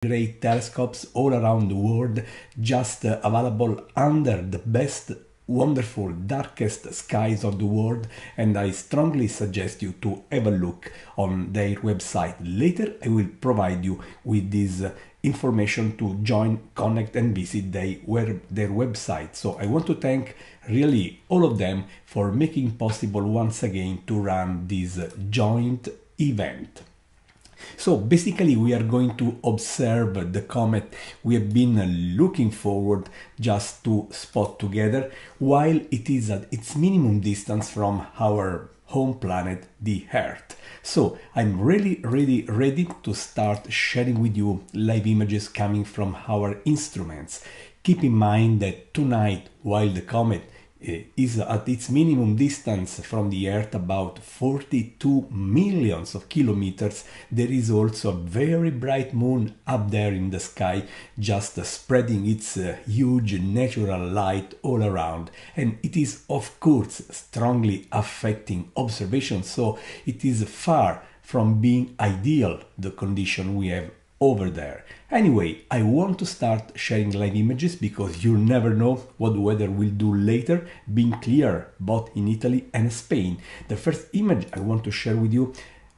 great telescopes all around the world, just available under the best, wonderful, darkest skies of the world, and I strongly suggest you to have a look on their website. Later I will provide you with this information to join, connect and visit their website. So I want to thank really all of them for making possible once again to run this joint event. So basically we are going to observe the comet we have been looking forward just to spot together while it is at its minimum distance from our home planet, the Earth. So I'm really ready to start sharing with you live images coming from our instruments. Keep in mind that tonight, while the comet is at its minimum distance from the Earth, about 42 millions of kilometers, there is also a very bright moon up there in the sky, just spreading its huge natural light all around. And it is of course strongly affecting observation, so it is far from being ideal, the condition we have over there. Anyway, I want to start sharing live images because you never know what the weather will do later, being clear both in Italy and Spain. The first image I want to share with you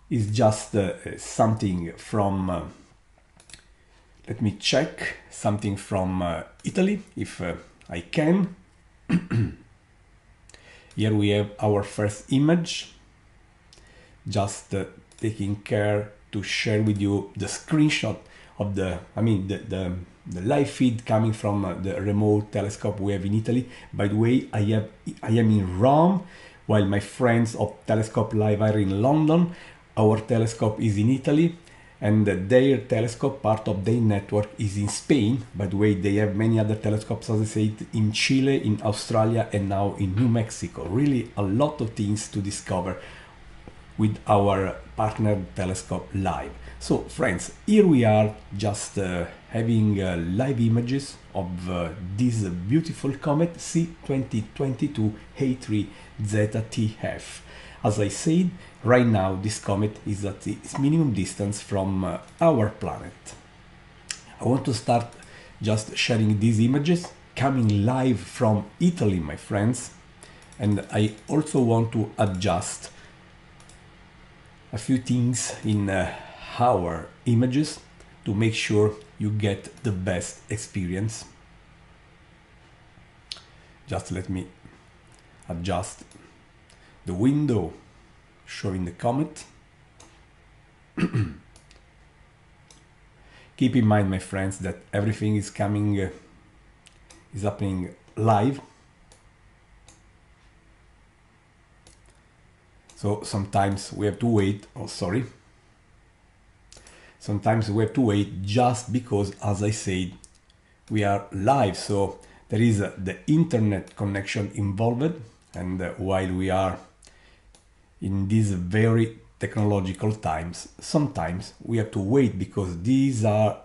is just something from, let me check, something from Italy, if I can. Here we have our first image, just taking care to share with you the screenshot of the live feed coming from the remote telescope we have in Italy. By the way, I am in Rome, while my friends of Telescope Live are in London. Our telescope is in Italy, and their telescope, part of their network, is in Spain. By the way, they have many other telescopes, as I said, in Chile, in Australia, and now in New Mexico. Really a lot of things to discover with our partner Telescope Live. So friends, here we are just having live images of this beautiful comet C2022 A3 Zeta TF. As I said, right now this comet is at its minimum distance from our planet. I want to start just sharing these images coming live from Italy, my friends, and I also want to adjust a few things in our images to make sure you get the best experience. Just let me adjust the window showing the comet. Keep in mind, my friends, that everything is happening live. So sometimes we have to wait, sometimes we have to wait just because, as I said, we are live, so there is the internet connection involved, and while we are in these very technological times, sometimes we have to wait because these are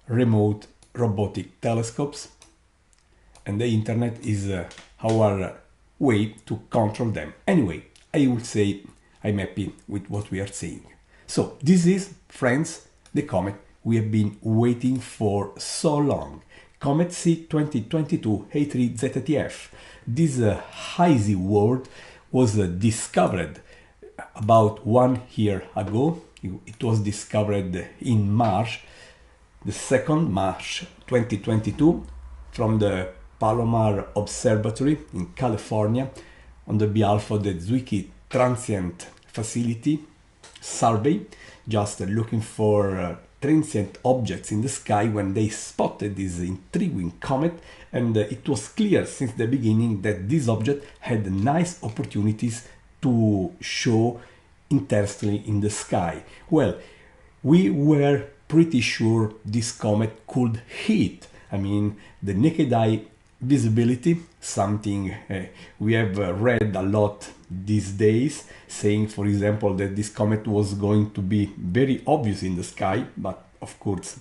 remote robotic telescopes and the internet is our way to control them. Anyway, I would say I'm happy with what we are seeing. So this is, friends, the comet we have been waiting for so long. Comet C2022 A3 ZTF. This hazy world was discovered about 1 year ago. It was discovered in March, the 2nd March 2022, from the Palomar Observatory in California, on the behalf of the Zwicky Transient Facility survey, just looking for transient objects in the sky when they spotted this intriguing comet, and it was clear since the beginning that this object had nice opportunities to show interestingly in the sky. Well, we were pretty sure this comet could hit, the naked eye visibility, something we have read a lot these days, saying, for example, that this comet was going to be very obvious in the sky, but of course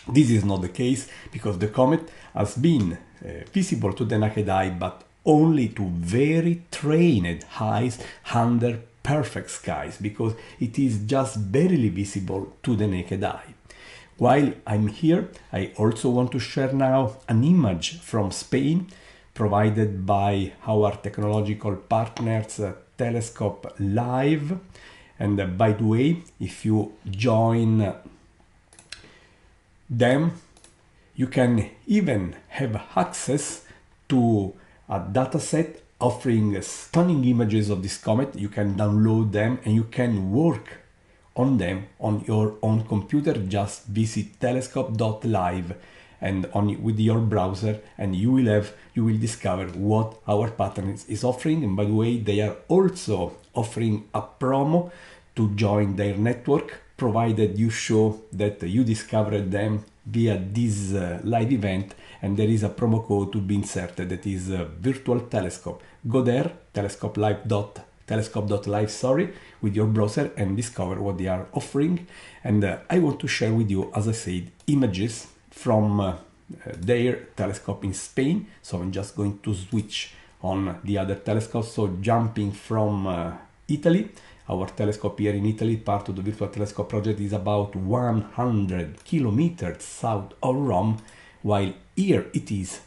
this is not the case, because the comet has been visible to the naked eye, but only to very trained eyes under perfect skies, because it is just barely visible to the naked eye. While I'm here, I also want to share now an image from Spain provided by our technological partners Telescope Live. And by the way, if you join them, you can even have access to a dataset offering stunning images of this comet. You can download them and you can work on them on your own computer. Just visit telescope.live and with your browser, and you will discover what our partner is offering. And by the way, they are also offering a promo to join their network, provided you show that you discovered them via this live event, and there is a promo code to be inserted that is virtual telescope. Go there, telescope.live, sorry, with your browser and discover what they are offering. And I want to share with you, as I said, images from their telescope in Spain. So I'm just going to switch on the other telescope. So jumping from Italy, our telescope here in Italy, part of the Virtual Telescope project, is about 100 kilometers south of Rome, while here it is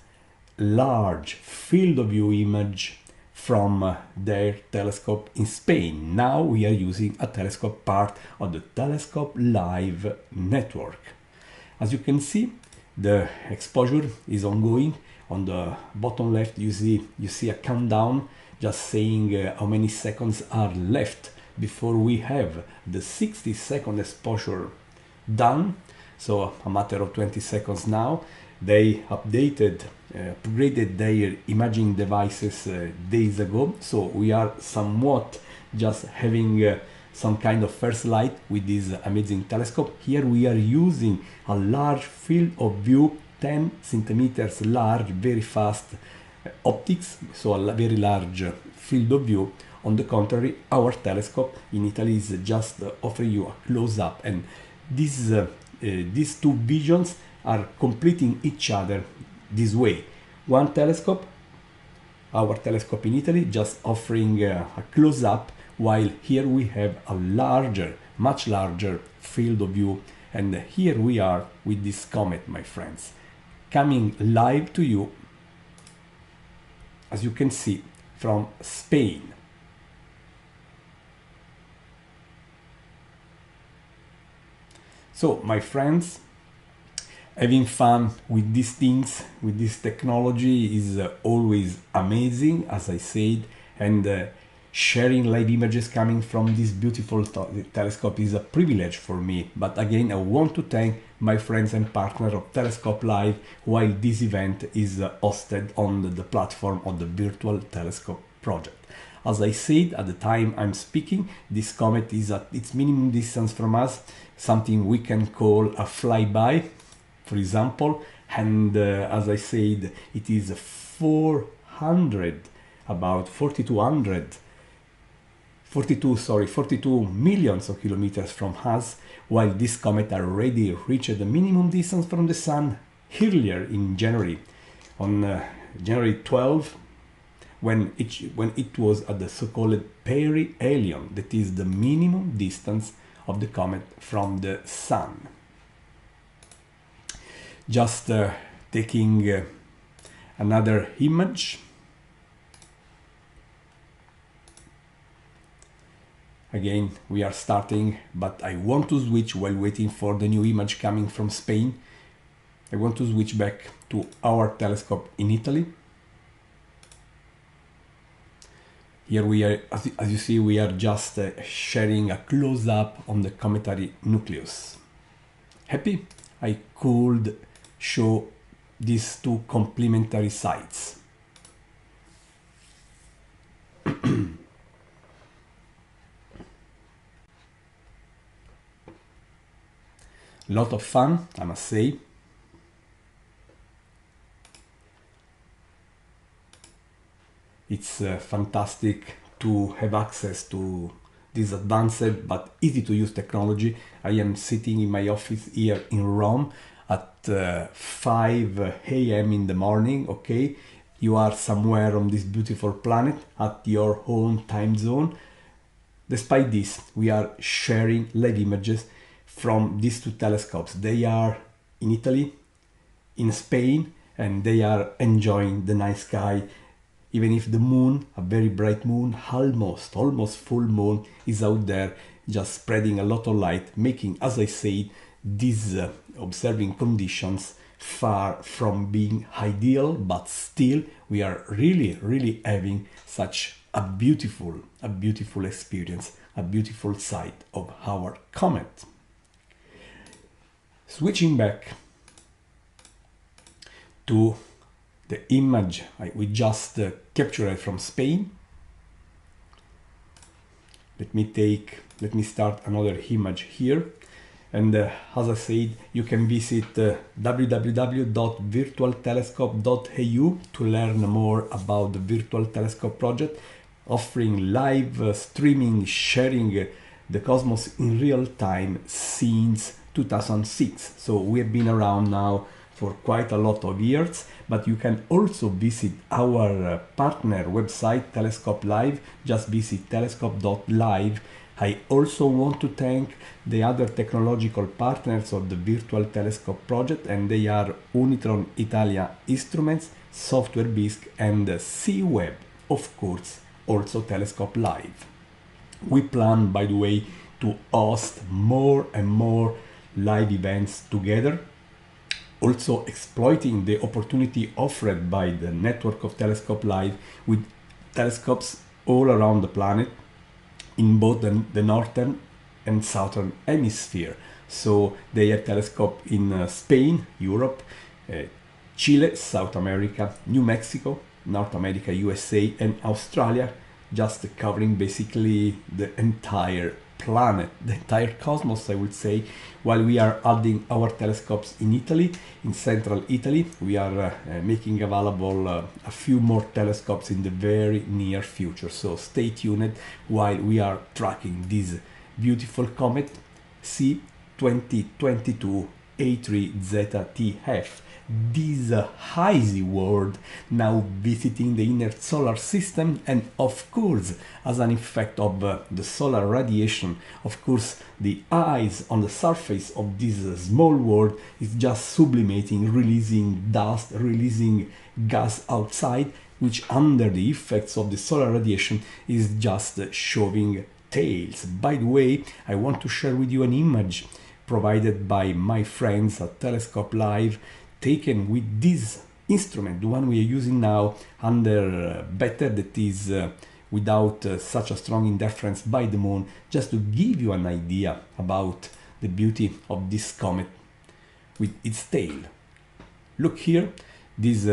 large field of view image from their telescope in Spain. Now we are using a telescope part of the Telescope Live network. As you can see, the exposure is ongoing. On the bottom left, you see a countdown just saying how many seconds are left before we have the 60-second exposure done. So a matter of 20 seconds now. They upgraded their imaging devices days ago, so we are somewhat just having some kind of first light with this amazing telescope. Here we are using a large field of view, 10 centimeters large, very fast optics, so a very large field of view. On the contrary, our telescope in Italy is just offering you a close-up, and these two visions are completing each other this way. One telescope, our telescope in Italy, just offering a close-up, while here we have a larger, much larger field of view. And here we are with this comet, my friends, coming live to you, as you can see, from Spain. So, my friends, having fun with these things, with this technology is always amazing, as I said, and sharing live images coming from this beautiful telescope is a privilege for me. But again, I want to thank my friends and partners of Telescope Live while this event is hosted on the platform of the Virtual Telescope project. As I said at the time I'm speaking, this comet is at its minimum distance from us, something we can call a flyby, for example, and as I said, it is 42 millions of kilometers from us, while this comet already reached the minimum distance from the Sun earlier in January, on January 12, when it was at the so-called perihelion, that is the minimum distance of the comet from the Sun. Just taking another image. Again, we are starting, but I want to switch while waiting for the new image coming from Spain. I want to switch back to our telescope in Italy. Here we are, as you see, we are just sharing a close-up on the cometary nucleus. Happy? I could show these two complementary sites. Lot of fun, I must say. It's fantastic to have access to this advanced but easy to use technology. I am sitting in my office here in Rome at 5 a.m. in the morning, okay? You are somewhere on this beautiful planet at your own time zone. Despite this, we are sharing live images from these two telescopes. They are in Italy, in Spain, and they are enjoying the night sky, even if the moon, a very bright moon, almost full moon, is out there just spreading a lot of light, making, as I said, these observing conditions far from being ideal, but still we are really having such a beautiful experience, a beautiful sight of our comet. Switching back to the image we just captured from Spain. Let me start another image here. And as I said, you can visit www.virtualtelescope.eu to learn more about the Virtual Telescope project, offering live streaming, sharing the cosmos in real time since 2006. So we have been around now for quite a lot of years, but you can also visit our partner website, Telescope Live. Just visit telescope.live. I also want to thank the other technological partners of the Virtual Telescope project, and they are Unitron Italia Instruments, Software Bisq, and C-Web, of course, also Telescope Live. We plan, by the way, to host more and more live events together, also exploiting the opportunity offered by the network of Telescope Live with telescopes all around the planet in both the northern and southern hemisphere. So they have telescope in Spain, Europe, Chile, South America, New Mexico, North America, USA, and Australia, just covering basically the entire planet, the entire cosmos, I would say, while we are adding our telescopes in Italy, in central Italy. We are making available a few more telescopes in the very near future. So stay tuned while we are tracking this beautiful comet C2022 A3ZTF. This hazy world now visiting the inner solar system, and of course, as an effect of the solar radiation, of course, the ice on the surface of this small world is just sublimating, releasing dust, releasing gas outside, which under the effects of the solar radiation is just showing tails. By the way, I want to share with you an image provided by my friends at Telescope Live, taken with this instrument, the one we are using now, under better, that is without such a strong interference by the moon, just to give you an idea about the beauty of this comet with its tail. Look here, this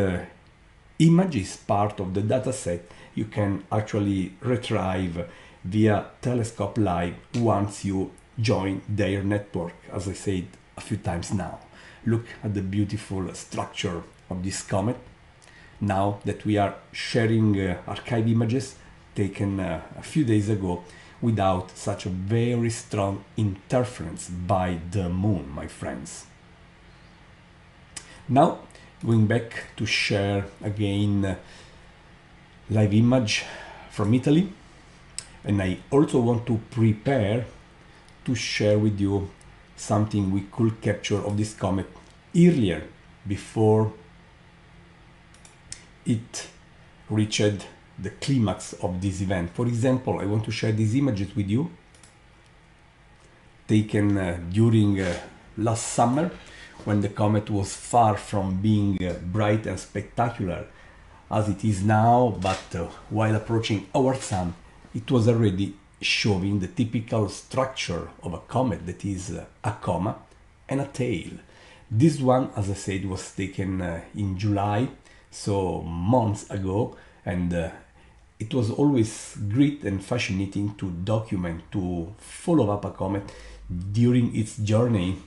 image is part of the dataset you can actually retrieve via Telescope Live once you join their network, as I said a few times now. Look at the beautiful structure of this comet. Now that we are sharing archive images taken a few days ago without such a very strong interference by the moon, my friends. Now, going back to share again live image from Italy, and I also want to prepare to share with you something we could capture of this comet earlier, before it reached the climax of this event. For example, I want to share these images with you, taken during last summer, when the comet was far from being bright and spectacular as it is now, but while approaching our sun, it was already showing the typical structure of a comet, that is a coma and a tail. This one, as I said, was taken in July, so months ago, and it was always great and fascinating to document, to follow up a comet during its journey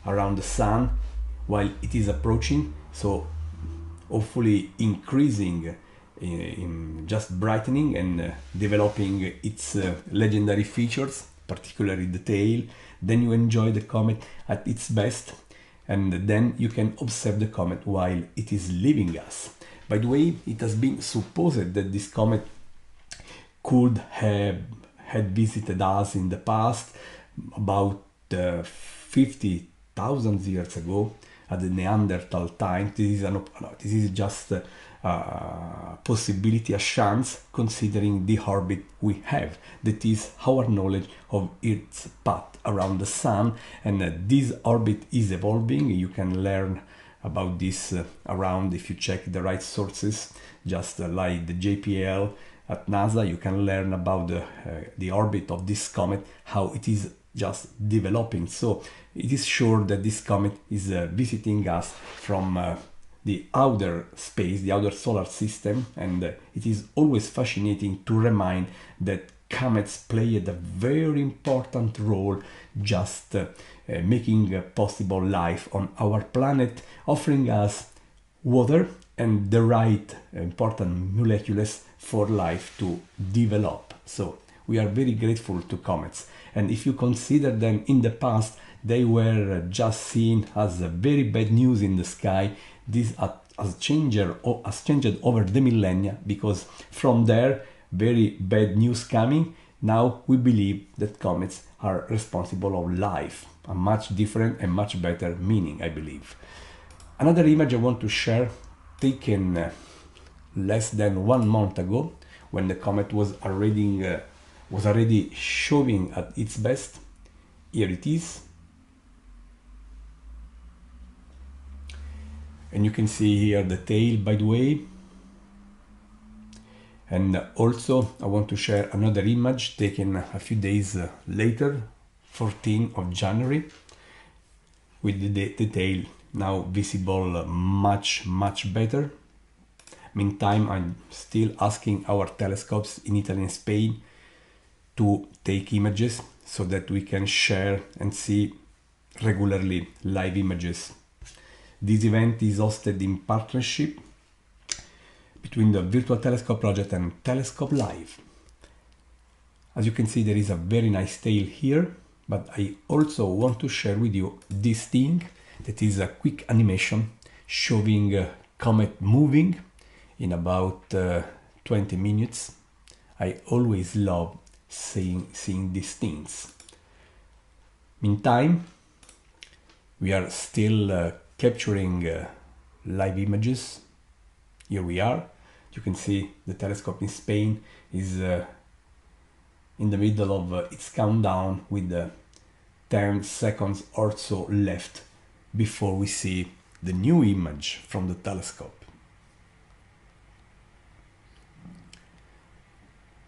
around the sun while it is approaching, so hopefully increasing in just brightening and developing its legendary features, particularly the tail. Then you enjoy the comet at its best, and then you can observe the comet while it is leaving us. By the way, it has been supposed that this comet could have had visited us in the past, about 50,000 years ago, at the Neanderthal time. This is just a possibility, a chance, considering the orbit we have. That is our knowledge of its path around the sun, and this orbit is evolving. You can learn about this around, if you check the right sources, just like the JPL at NASA. You can learn about the orbit of this comet, how it is just developing. So it is sure that this comet is visiting us from the outer space, the outer solar system, and it is always fascinating to remind that comets played a very important role, just making possible life on our planet, offering us water and the right important molecules for life to develop. So we are very grateful to comets, and if you consider them in the past, they were just seen as very bad news in the sky. This has changed over the millennia, because from there, very bad news coming, now we believe that comets are responsible of life, a much different and much better meaning, I believe. Another image I want to share, taken less than 1 month ago, when the comet was already showing at its best. Here it is. And you can see here the tail, by the way. And also I want to share another image taken a few days later, 14th of January, with the tail now visible much better. Meantime, I'm still asking our telescopes in Italy and Spain to take images so that we can share and see regularly live images. This event is hosted in partnership between the Virtual Telescope Project and Telescope Live. As you can see, there is a very nice tail here, but I also want to share with you this thing that is a quick animation showing a comet moving in about 20 minutes. I always love seeing these things. Meantime, we are still capturing live images. Here we are. You can see the telescope in Spain is in the middle of its countdown, with 10 seconds or so left before we see the new image from the telescope.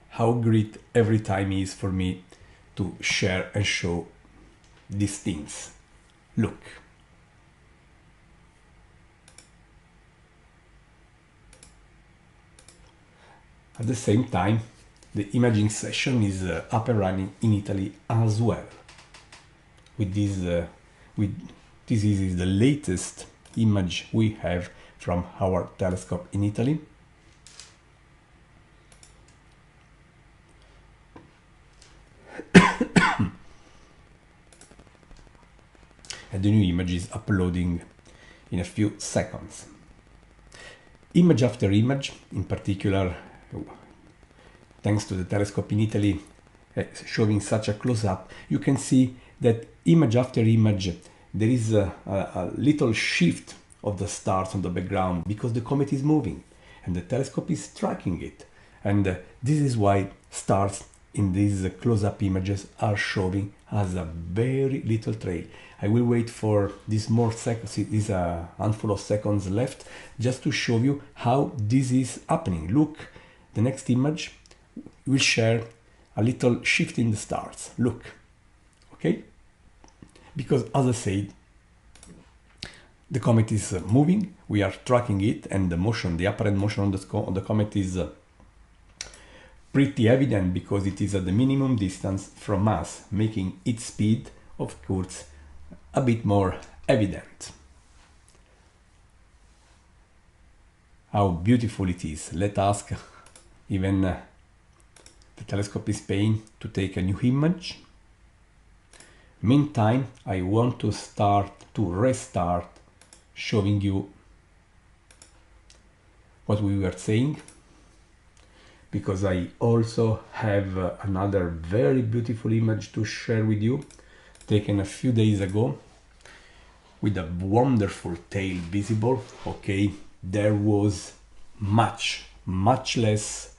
How great every time is for me to share and show these things. Look. At the same time, the imaging session is up and running in Italy as well. This is the latest image we have from our telescope in Italy. And the new image is uploading in a few seconds. Image after image, in particular, thanks to the telescope in Italy showing such a close-up, you can see that image after image there is a little shift of the stars on the background, because the comet is moving and the telescope is tracking it. And this is why stars in these close-up images are showing as a very little trail. I will wait for this more seconds, it is a handful of seconds left, just to show you how this is happening. Look, the next image will share a little shift in the stars. Look, okay? Because as I said, the comet is moving, we are tracking it, and the motion, the apparent motion on the comet is pretty evident, because it is at the minimum distance from us, making its speed, of course, a bit more evident. How beautiful it is. Let's ask even the telescope in Spain to take a new image. Meantime, I want to restart showing you what we were saying, because I also have another very beautiful image to share with you, taken a few days ago with a wonderful tail visible. Okay, there was much less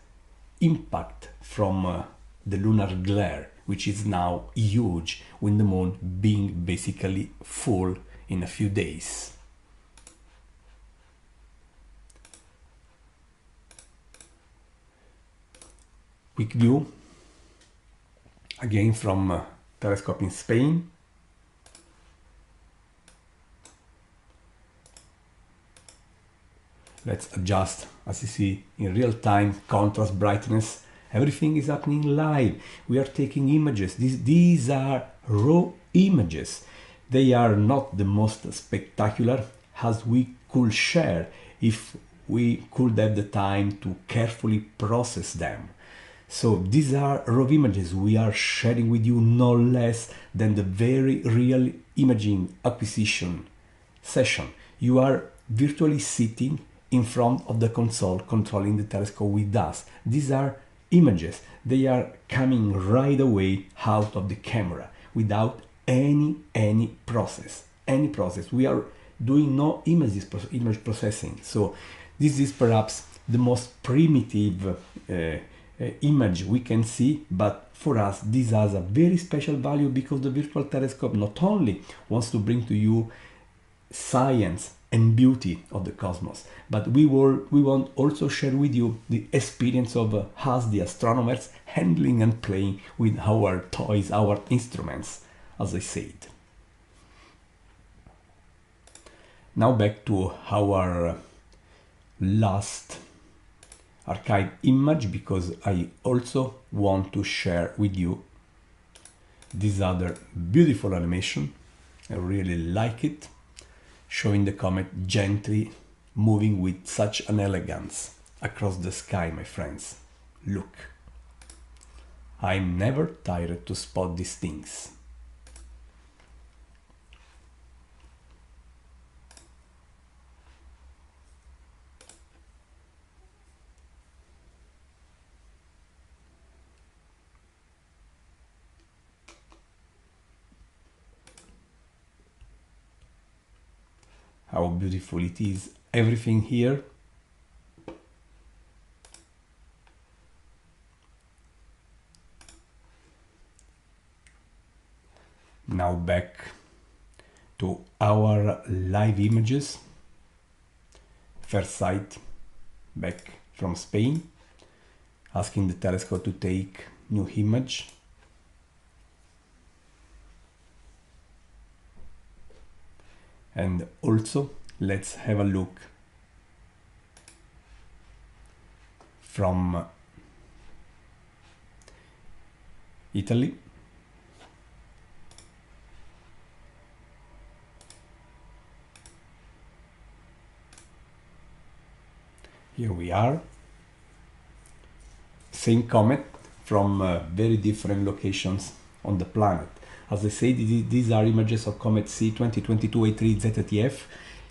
impact from the lunar glare, which is now huge with the moon being basically full in a few days. Quick view again from telescope in Spain. Let's adjust, as you see, in real time, contrast, brightness, everything is happening live. We are taking images. These are raw images. They are not the most spectacular as we could share if we could have the time to carefully process them. So these are raw images we are sharing with you, no less than the very real imaging acquisition session. You are virtually sitting in front of the console controlling the telescope with us. These are images. They are coming right away out of the camera without any process. We are doing no image processing. So this is perhaps the most primitive image we can see, but for us this has a very special value because the virtual telescope not only wants to bring to you science and beauty of the cosmos, but we want also share with you the experience of us, the astronomers, handling and playing with our toys, our instruments, as I said. Now back to our last archive image, because I also want to share with you this other beautiful animation. I really like it, showing the comet gently moving with such an elegance across the sky, my friends. Look, I'm never tired to spot these things. How beautiful it is, everything here. Now back to our live images. First sight back from Spain, asking the telescope to take new image. And also let's have a look from Italy. Here we are. Same comet from very different locations on the planet. As I said, these are images of comet C 2022-A3 ZTF,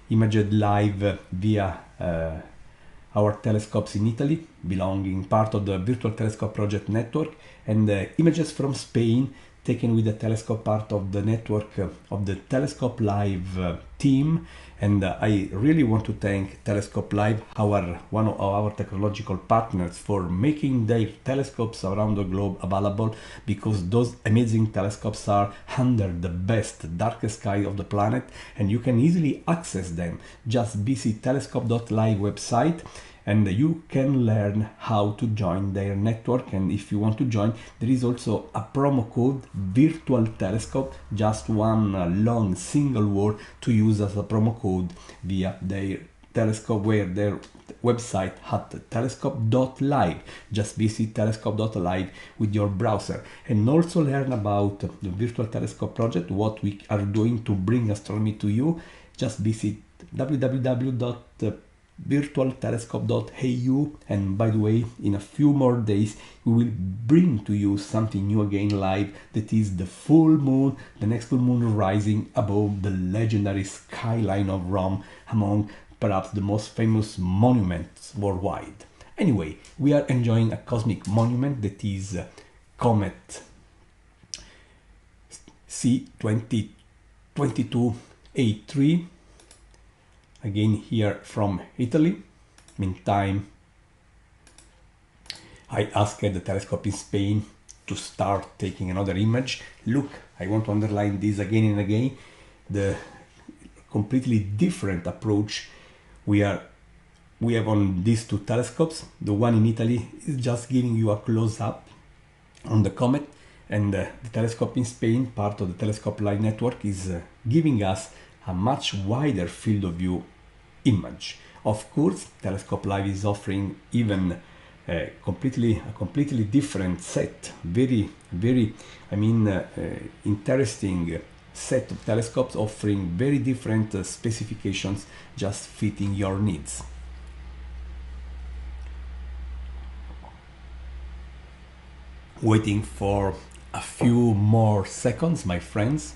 imaged live via our telescopes in Italy, belonging part of the Virtual Telescope Project network, and images from Spain taken with the telescope part of the network of the Telescope Live team. And I really want to thank Telescope Live, one of our technological partners, for making their telescopes around the globe available, because those amazing telescopes are under the best darkest sky of the planet, and you can easily access them. Just visit telescope.live website and you can learn how to join their network. And if you want to join, there is also a promo code virtual telescope, just one long single word to use as a promo code via their telescope, where their website at telescope.live. Just visit telescope.live with your browser and also learn about the Virtual Telescope Project, what we are doing to bring astronomy to you. Just visit www.virtualtelescope.eu, and by the way, in a few more days we will bring to you something new again live, that is the full moon, the next full moon rising above the legendary skyline of Rome, among perhaps the most famous monuments worldwide. Anyway, we are enjoying a cosmic monument that is comet C2283, again here from Italy. Meantime, I asked the telescope in Spain to start taking another image. Look, I want to underline this again and again, the completely different approach we have on these two telescopes. The one in Italy is just giving you a close-up on the comet, and the telescope in Spain, part of the Telescope Live network, is giving us a much wider field of view image. Of course, Telescope Live is offering even a completely different set, very interesting set of telescopes, offering very different specifications, just fitting your needs. Waiting for a few more seconds, my friends.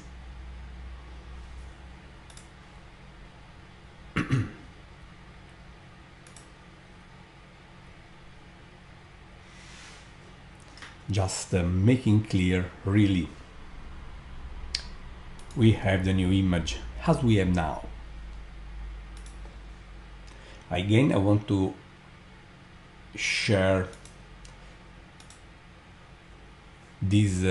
Just making clear, really, we have the new image as we have now. Again, I want to share this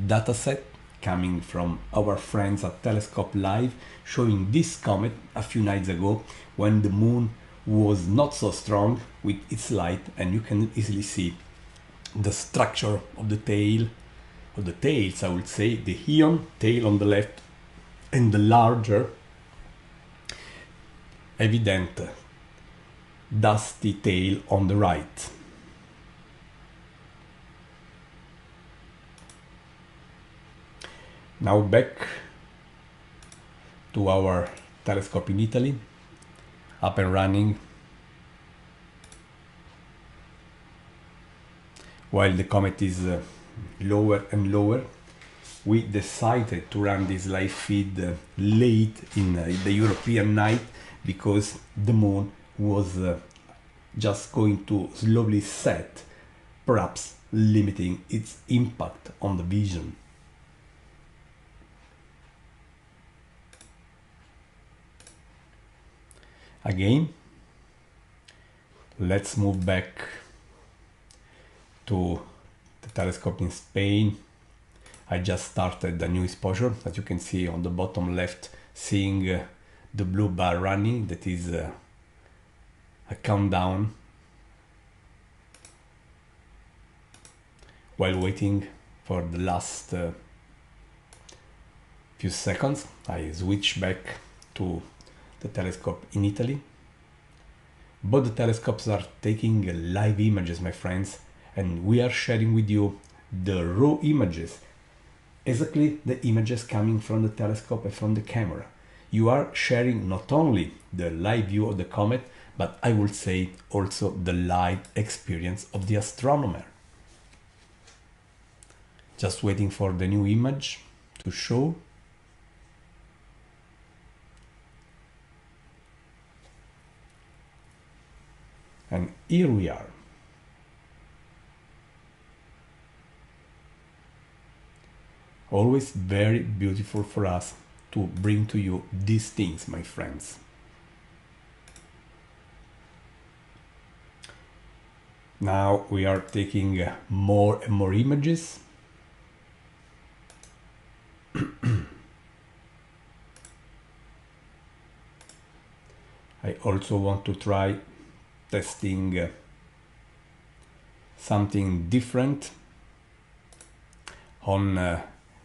data set coming from our friends at Telescope Live, showing this comet a few nights ago when the moon was not so strong with its light, and you can easily see the structure of the tail, of the tails, I would say, the Ion tail on the left and the larger evident dusty tail on the right. Now back to our telescope in Italy, up and running. While the comet is lower and lower, we decided to run this live feed late in the European night, because the moon was just going to slowly set, perhaps limiting its impact on the vision. Again, let's move back to the telescope in Spain. I just started a new exposure, as you can see on the bottom left, seeing the blue bar running. That is a countdown. While waiting for the last few seconds, I switch back to the telescope in Italy. Both the telescopes are taking live images, my friends, and we are sharing with you the raw images, exactly the images coming from the telescope and from the camera. You are sharing not only the live view of the comet, but I would say also the live experience of the astronomer. Just waiting for the new image to show. And here we are. Always very beautiful for us to bring to you these things, my friends. Now we are taking more and more images. I also want to try testing something different on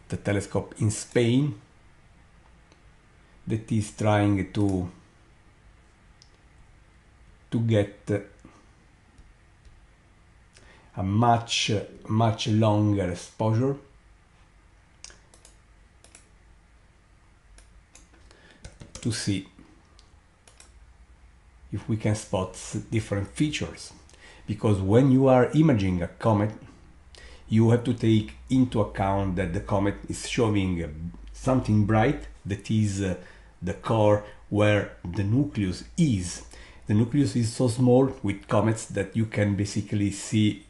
the telescope in Spain, that is trying to get a much longer exposure. To see if we can spot different features, because when you are imaging a comet, you have to take into account that the comet is showing something bright, that is the core where the nucleus is. The nucleus is so small with comets that you can basically see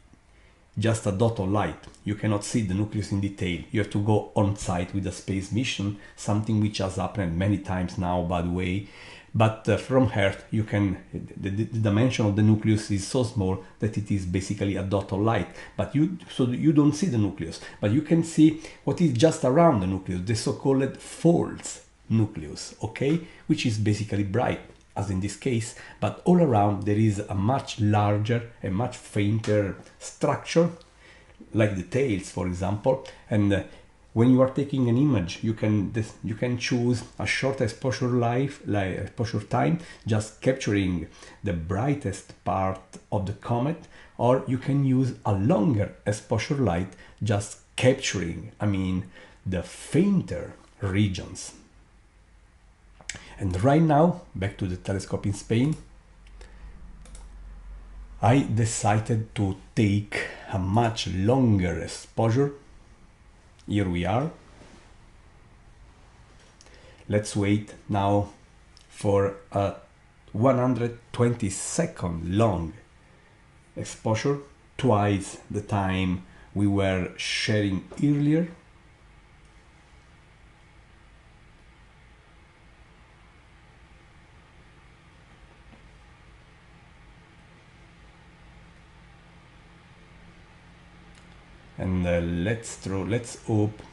just a dot of light. You cannot see the nucleus in detail. You have to go on site with a space mission, something which has happened many times now, by the way. But from Earth, you can, the dimension of the nucleus is so small that it is basically a dot of light. But you don't see the nucleus, but you can see what is just around the nucleus, the so-called false nucleus, okay, which is basically bright, as in this case, but all around there is a much larger and much fainter structure, like the tails, for example. And when you are taking an image, you can choose a short exposure time, just capturing the brightest part of the comet, or you can use a longer exposure light, just capturing, the fainter regions. And right now, back to the telescope in Spain, I decided to take a much longer exposure. Here we are. Let's wait now for a 120-second long exposure, twice the time we were sharing earlier. And let's hope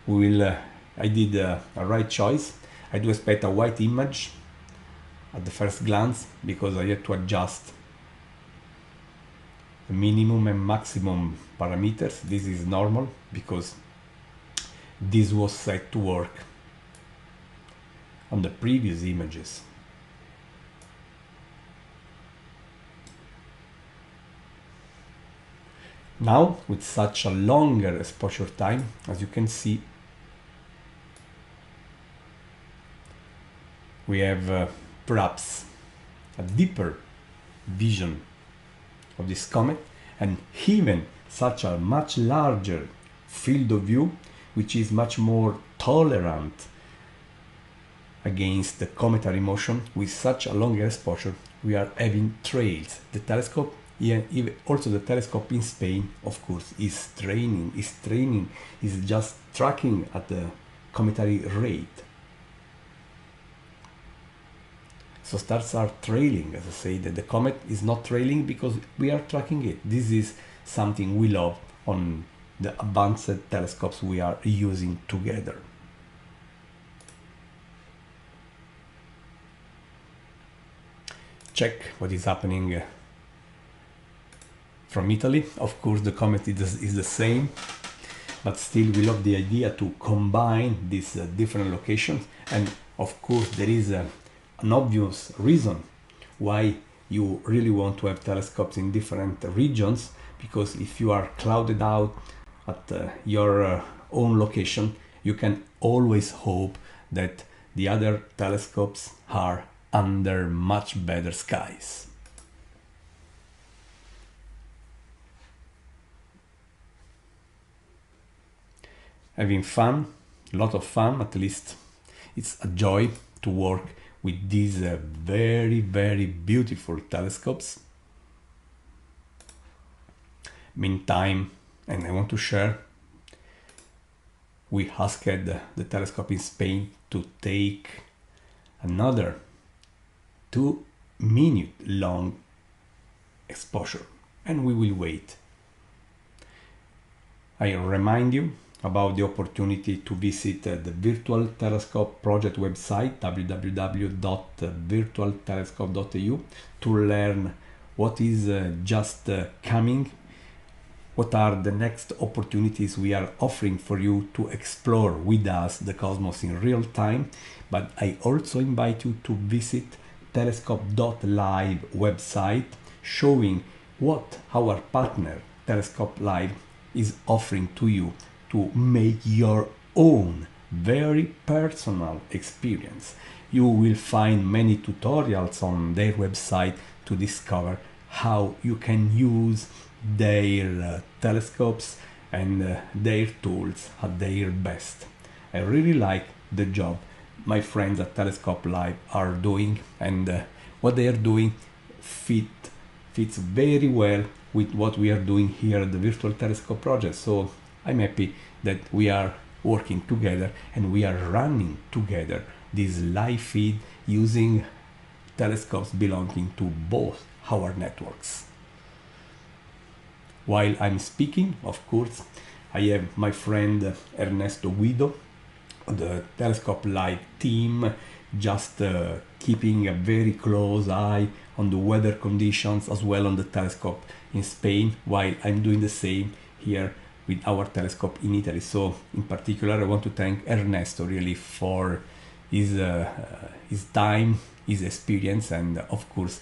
we will. I did a right choice. I do expect a white image at the first glance, because I had to adjust the minimum and maximum parameters. This is normal because this was set to work on the previous images. Now, with such a longer exposure time, as you can see, we have perhaps a deeper vision of this comet, and even such a much larger field of view, which is much more tolerant against the cometary motion. With such a longer exposure, we are having trails. The telescope, even also the telescope in Spain, of course, is just tracking at the cometary rate. So stars are trailing, as I say, that the comet is not trailing because we are tracking it. This is something we love on the advanced telescopes we are using together. Check what is happening from Italy. Of course, the comet is the same, but still we love the idea to combine these different locations. And of course, there is an obvious reason why you really want to have telescopes in different regions, because if you are clouded out at your own location, you can always hope that the other telescopes are under much better skies. Having fun, a lot of fun, at least it's a joy to work with these very, very beautiful telescopes. Meantime, and I want to share, we asked the telescope in Spain to take another 2-minute long exposure, and we will wait. I remind you about the opportunity to visit the Virtual Telescope Project website, www.virtualtelescope.eu, to learn what is just coming, what are the next opportunities we are offering for you to explore with us the cosmos in real time. But I also invite you to visit telescope.live website, showing what our partner Telescope Live is offering to you to make your own very personal experience. You will find many tutorials on their website to discover how you can use their telescopes and their tools at their best. I really like the job my friends at Telescope Live are doing, and what they are doing fits very well with what we are doing here at the Virtual Telescope Project. So I'm happy that we are working together and we are running together this live feed using telescopes belonging to both our networks. While I'm speaking, of course, I have my friend Ernesto Guido, the Telescope Live team, just keeping a very close eye on the weather conditions as well on the telescope in Spain, while I'm doing the same here with our telescope in Italy. So in particular, I want to thank Ernesto really for his time, his experience, and of course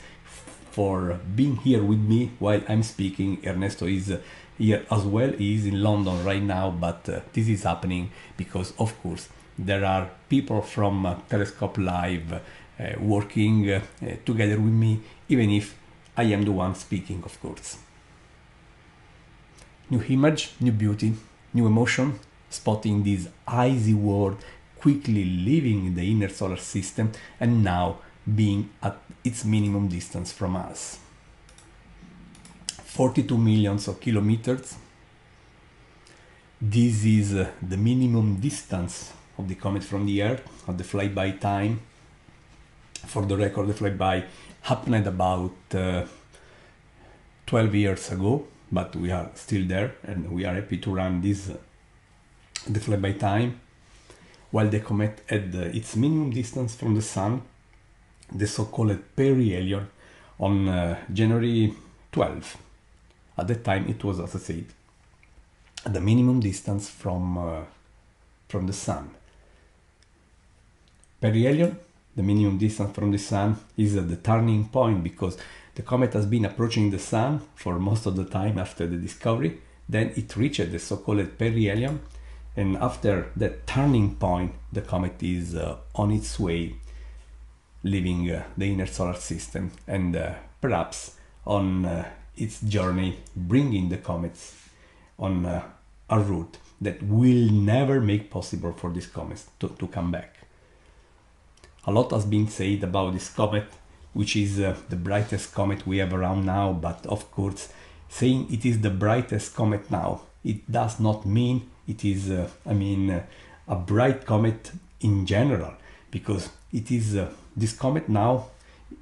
for being here with me while I'm speaking. Ernesto is here as well. He is in London right now, but this is happening because, of course, there are people from Telescope Live working together with me, even if I am the one speaking, of course. New image, new beauty, new emotion, spotting this icy world quickly leaving the inner solar system and now being at its minimum distance from us. 42 millions of kilometers. This is the minimum distance of the comet from the Earth at the flyby time. For the record, the flyby happened about 12 years ago, but we are still there and we are happy to run this the flyby time. While the comet had its minimum distance from the Sun, the so-called perihelion, on January 12. At that time it was, as I said, the minimum distance from the Sun. Perihelion, the minimum distance from the Sun, is the turning point because the comet has been approaching the Sun for most of the time after the discovery. Then it reached the so-called perihelion, and after that turning point, the comet is on its way leaving the inner solar system and perhaps on its journey bringing the comets on a route that will never make possible for these comets to come back. A lot has been said about this comet, which is the brightest comet we have around now, but of course saying it is the brightest comet now, it does not mean it is a bright comet in general, because it is this comet now,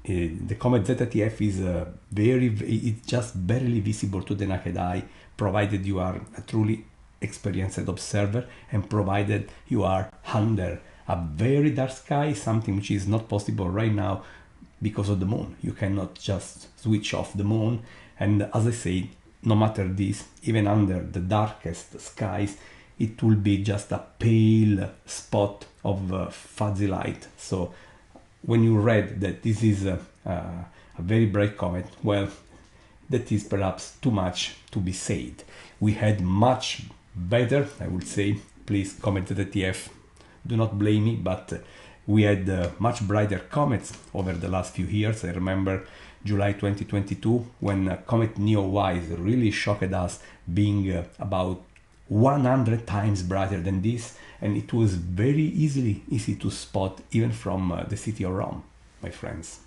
the comet ZTF is it's just barely visible to the naked eye, provided you are a truly experienced observer and provided you are under a very dark sky, something which is not possible right now because of the moon. You cannot just switch off the moon, and as I said, no matter this, even under the darkest skies, it will be just a pale spot of fuzzy light. So when you read that this is a very bright comet, well, that is perhaps too much to be said. We had much better, I would say, please comment ZTF, do not blame me, but we had much brighter comets over the last few years. I remember July 2022 when comet Neowise really shocked us, being about 100 times brighter than this, and it was very easy to spot even from the city of Rome, my friends.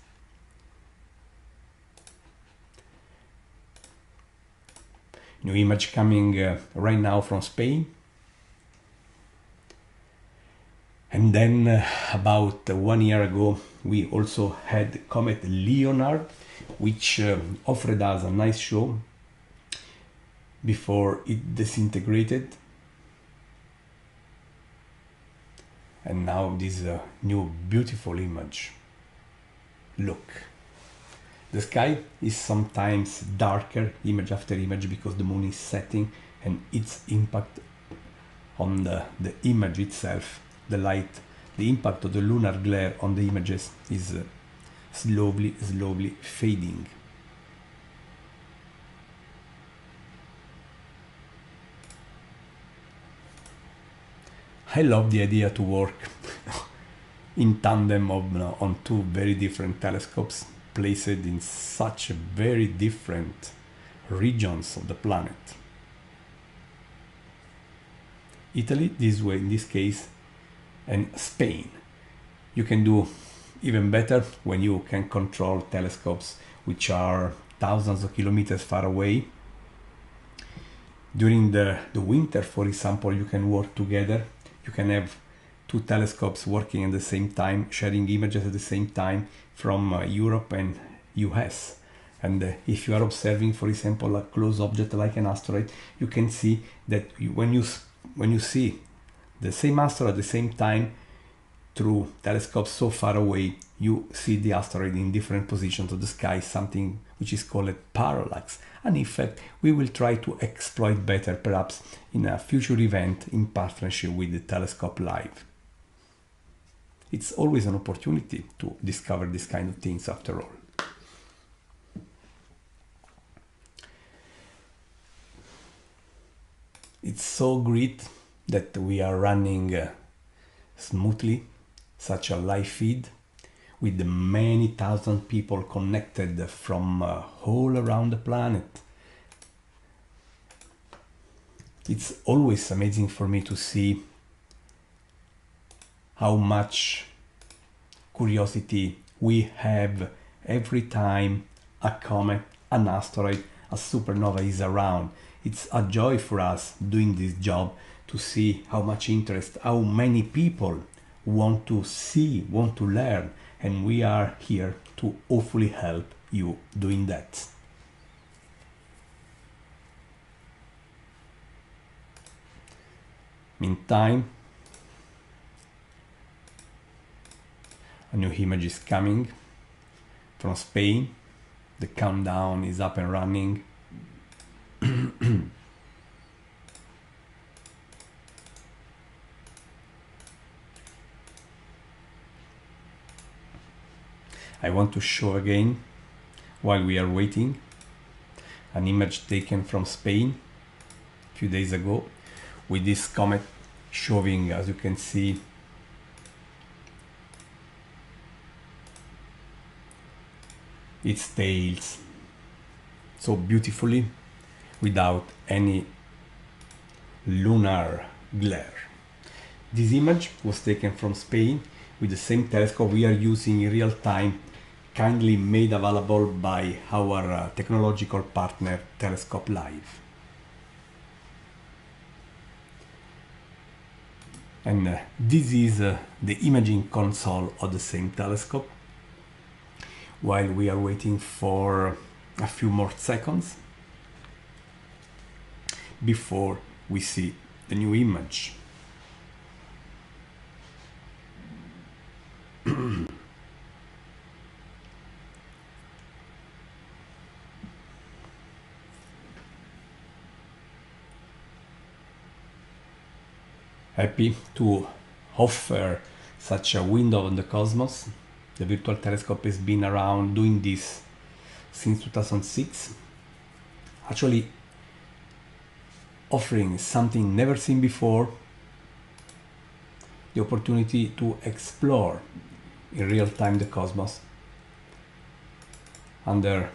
New image coming right now from Spain. And then about 1 year ago, we also had comet Leonard, which offered us a nice show before it disintegrated. And now this new beautiful image. Look, the sky is sometimes darker image after image because the moon is setting, and its impact on the image itself, the light, the impact of the lunar glare on the images is slowly fading. I love the idea to work in tandem on two very different telescopes placed in such very different regions of the planet. Italy, this way in this case, and Spain. You can do even better when you can control telescopes which are thousands of kilometers far away. During the winter, for example, you can work together. You can have two telescopes working at the same time, sharing images at the same time from Europe and US. And if you are observing, for example, a close object like an asteroid, you can see that when you see the same asteroid at the same time through telescopes so far away, you see the asteroid in different positions of the sky, something which is called parallax. An effect we will try to exploit better, perhaps in a future event in partnership with the Telescope Live. It's always an opportunity to discover this kind of things after all. It's so great that we are running smoothly such a live feed with many thousand people connected from all around the planet. It's always amazing for me to see how much curiosity we have every time a comet, an asteroid, a supernova is around. It's a joy for us doing this job to see how much interest, how many people want to see, want to learn, and we are here to hopefully help you doing that. Meantime, a new image is coming from Spain. The countdown is up and running. I want to show again, while we are waiting, an image taken from Spain a few days ago with this comet showing, as you can see, its tails so beautifully without any lunar glare. This image was taken from Spain with the same telescope we are using in real time, kindly made available by our technological partner Telescope Live. And this is the imaging console of the same telescope. While we are waiting for a few more seconds before we see the new image. Happy to offer such a window on the cosmos. The virtual telescope has been around doing this since 2006, actually offering something never seen before, the opportunity to explore in real time the cosmos under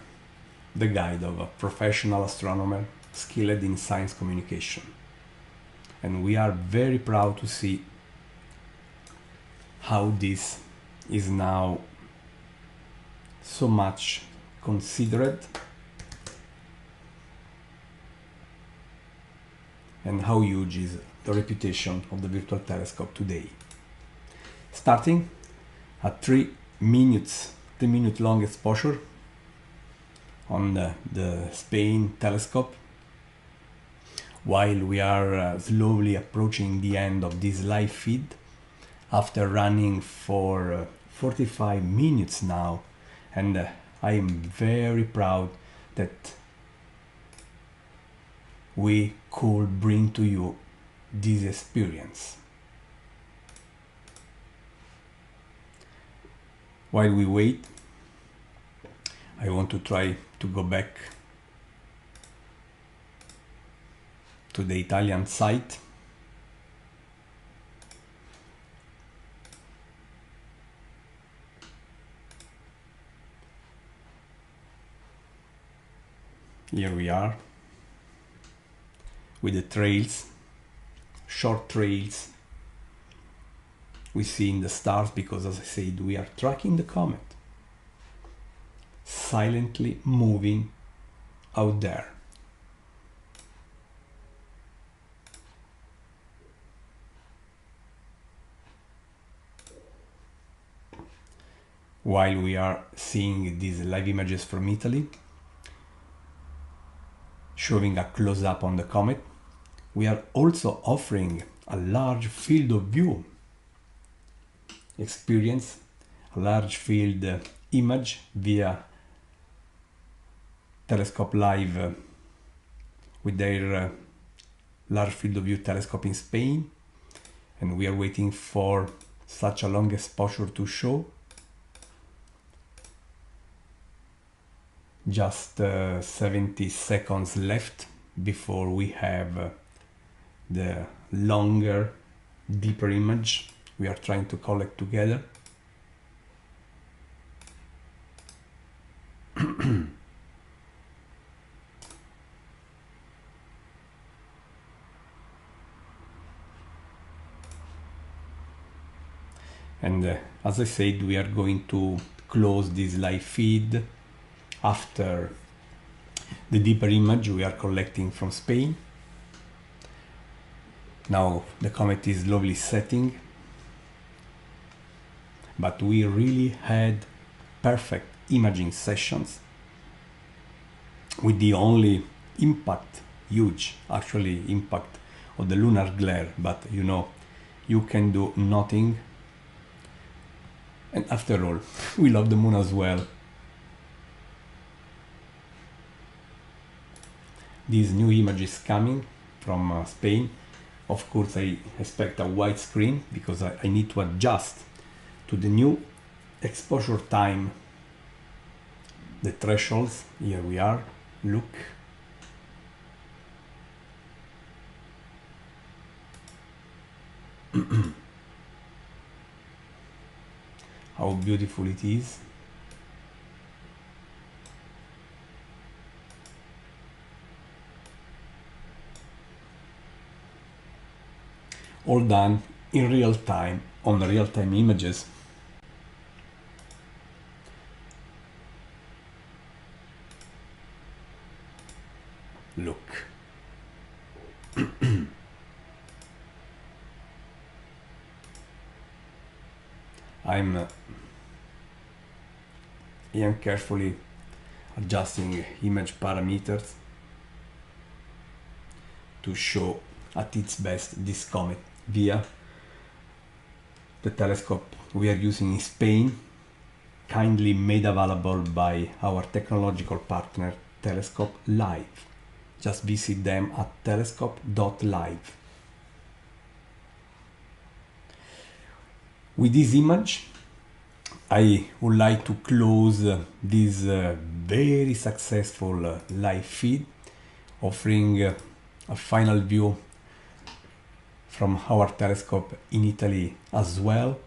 the guide of a professional astronomer skilled in science communication. And we are very proud to see how this is now so much considered and how huge is the reputation of the virtual telescope today. Starting at 3 minute long exposure on the Spain telescope, while we are slowly approaching the end of this live feed after running for 45 minutes now, and I am very proud that we could bring to you this experience. While we wait, I want to try to go back to the Italian site. Here we are with the trails, short trails we see in the stars, because as I said, we are tracking the comet, silently moving out there. While we are seeing these live images from Italy, showing a close-up on the comet, we are also offering a large field of view experience, a large field image via Telescope Live with their large field of view telescope in Spain, and we are waiting for such a long exposure to show. Just 70 seconds left before we have the longer, deeper image we are trying to collect together. And as I said, we are going to close this live feed after the deeper image we are collecting from Spain. Now the comet is slowly setting, but we really had perfect imaging sessions with the only impact, huge actually impact of the lunar glare, but you know, you can do nothing. And after all, we love the moon as well. This new image is coming from Spain. Of course, I expect a wide screen because I need to adjust to the new exposure time, the thresholds. Here we are, look. How beautiful it is. All done in real time on real-time images. Look. I am carefully adjusting image parameters to show at its best this comet via the telescope we are using in Spain, kindly made available by our technological partner Telescope Live. Just visit them at telescope.live. With this image, I would like to close this very successful live feed, offering a final view from our telescope in Italy as well.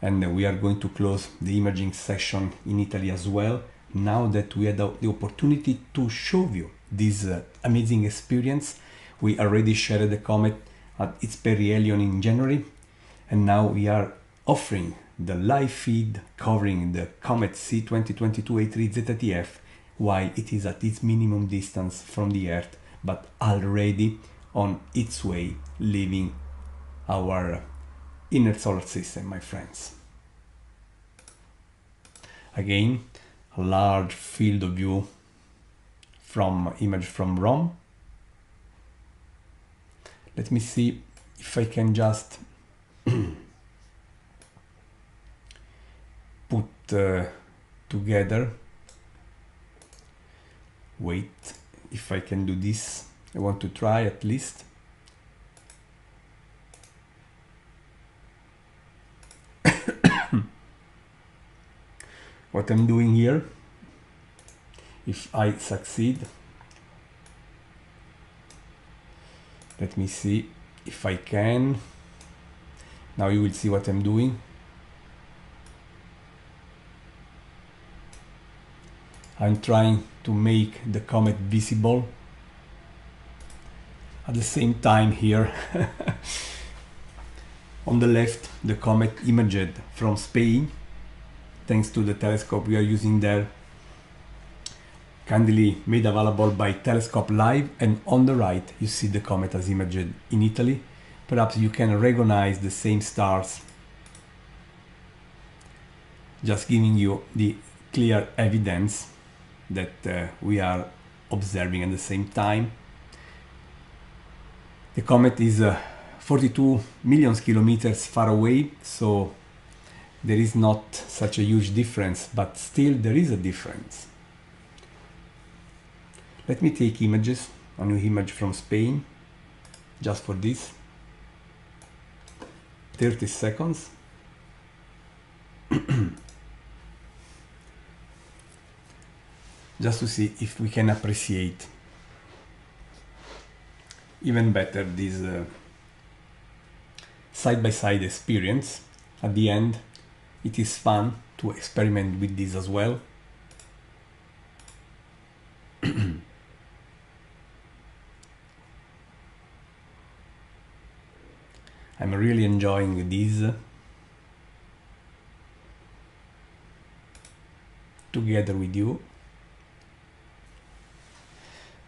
And we are going to close the imaging session in Italy as well, now that we had the opportunity to show you this amazing experience. We already shared the comet at its perihelion in January, and now we are offering the live feed covering the comet C2022-A3 ZTF while it is at its minimum distance from the Earth, but already on its way leaving our inner solar system, my friends. Again, a large field of view from image from Rome. Let me see if I can just put together. Wait, if I can do this. I want to try at least. What I'm doing here, if I succeed, let me see if I can. Now you will see what I'm doing. I'm trying to make the comet visible. At the same time here, on the left, the comet imaged from Spain, thanks to the telescope we are using there. kindly made available by Telescope Live, and on the right you see the comet as imaged in Italy. Perhaps you can recognize the same stars, just giving you the clear evidence that we are observing at the same time. The comet is 42 million kilometers far away, so there is not such a huge difference, but still there is a difference. Let me take images, a new image from Spain, just for this. 30 seconds. Just to see if we can appreciate even better this side-by-side experience. At the end, it is fun to experiment with this as well. I'm really enjoying this together with you.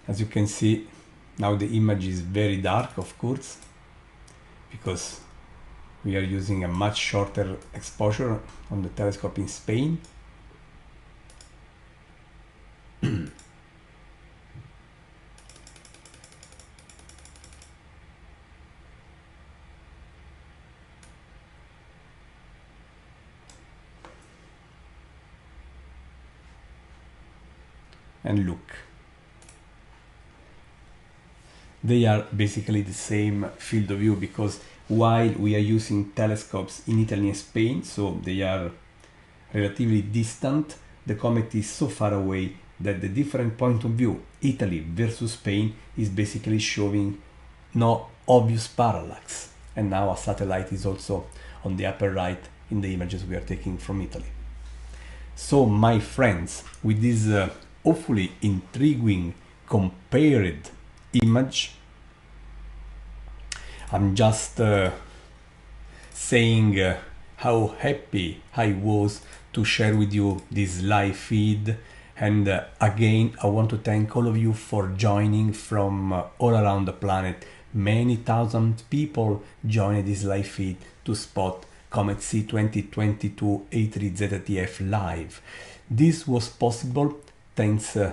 As you can see, now the image is very dark, of course, because we are using a much shorter exposure on the telescope in Spain. And look, they are basically the same field of view, because while we are using telescopes in Italy and Spain, so they are relatively distant, the comet is so far away that the different point of view, Italy versus Spain, is basically showing no obvious parallax. And now a satellite is also on the upper right in the images we are taking from Italy. So my friends, with this hopefully intriguing compared image, I'm just saying how happy I was to share with you this live feed. And again, I want to thank all of you for joining from all around the planet. Many thousand people joined this live feed to spot Comet C 2022 A3ZTF live. This was possible thanks to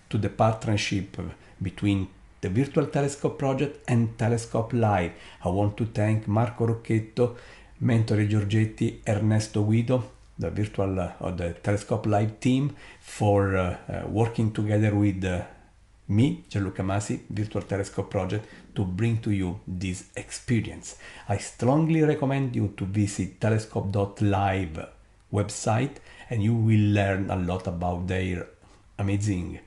the partnership between the Virtual Telescope Project and Telescope Live. I want to thank Marco Rocchetto, Mentore Giorgetti, Ernesto Guido, the Virtual or the Telescope Live team, for working together with me, Gianluca Masi, Virtual Telescope Project, to bring to you this experience. I strongly recommend you to visit telescope.live website, and you will learn a lot about their amazing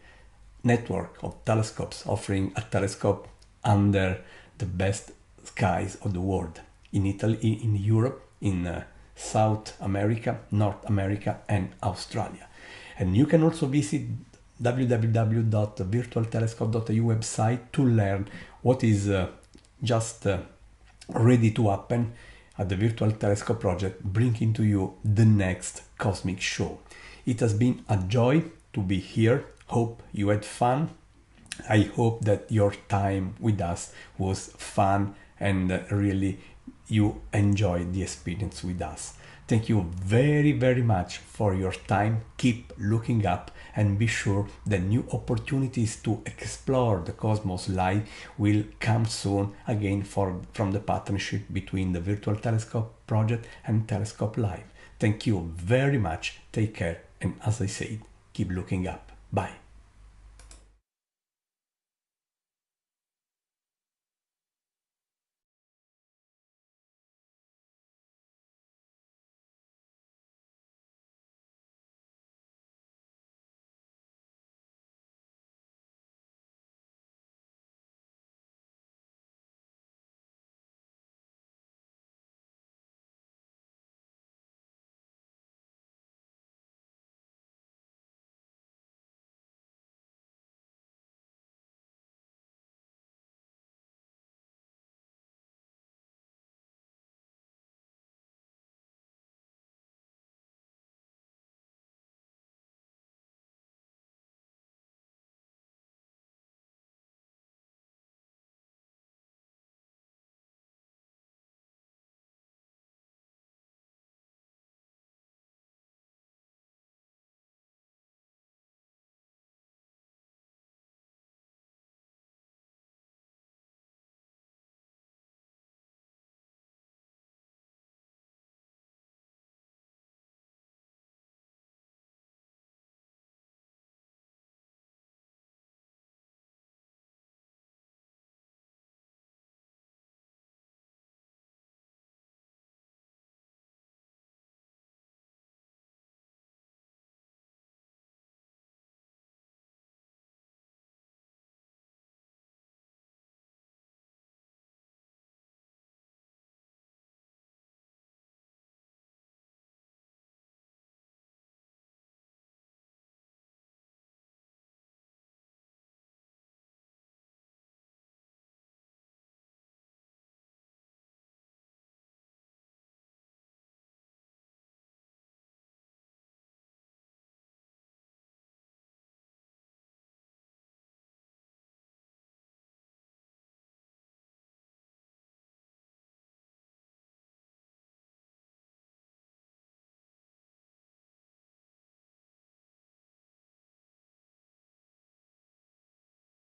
network of telescopes, offering a telescope under the best skies of the world, in Italy, in Europe, in South America, North America, and Australia. And you can also visit www.virtualtelescope.eu website to learn what is just ready to happen at the Virtual Telescope Project, bringing to you the next cosmic show. It has been a joy to be here. Hope you had fun. I hope that your time with us was fun and really you enjoyed the experience with us. Thank you very, very much for your time. Keep looking up and be sure that new opportunities to explore the cosmos live will come soon again from the partnership between the Virtual Telescope Project and Telescope Live. Thank you very much. Take care. And as I said, keep looking up. Bye.